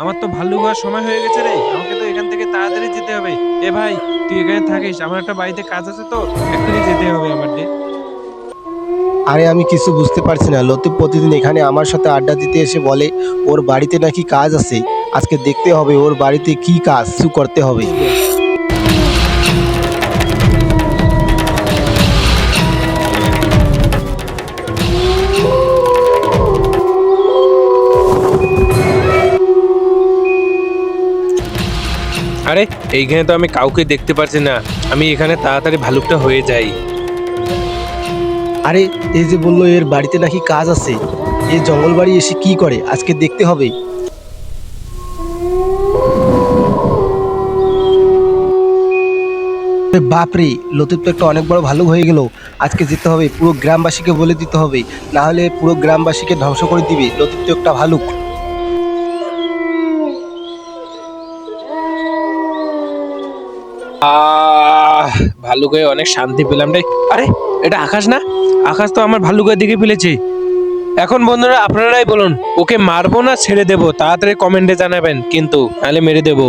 আমার তো ভাল্লুক হওয়ার সময় হয়ে গেছে রে, আমাকে তো এখান থেকে তাড়াতাড়ি যেতে হবে। এ ভাই, তুই এখানে থাকিস, আমার একটা বাড়িতে কাজ আছে, তো এক্ষুনি যেতে হবে আমার রে। আরে আমি কিছু বুঝতে পারছি না, লতিফ প্রতিদিন এখানে আমার সাথে আড্ডা দিতে এসে বলে ওর বাড়িতে নাকি কাজ আছে। আজকে দেখতে হবে ওর বাড়িতে কি কাজ, কিছু করতে হবে। আরে, এইখানে তো আমি কাউকে দেখতে পাচ্ছি না, আমি এখানে তাড়াতাড়ি ভালুকটা হয়ে যাই। আরে এই যে বললো এর বাড়িতে নাকি কাজ আছে, এই জঙ্গল বাড়ি এসে কি করে আজকে দেখতে হবে। বাপরে, লতিফ তো একটা অনেক বড় ভালুক হয়ে গেল। আজকে যেতে হবে, পুরো গ্রামবাসীকে বলে দিতে হবে, না হলে পুরো গ্রামবাসীকে ধ্বংস করে দিবে। লতিফ তো একটা ভালুক। আহ, ভাল্লুক হয়ে অনেক শান্তি পেলাম রে। আরে, এটা আকাশ না? আকাশ তো আমার ভাল্লুকের দিকে ফেলেছে। এখন বন্ধুরা আপনারাই বলুন, ওকে মারবো না ছেড়ে দেবো? তাড়াতাড়ি কমেন্টে জানাবেন, কিন্তু নাহলে মেরে দেবো।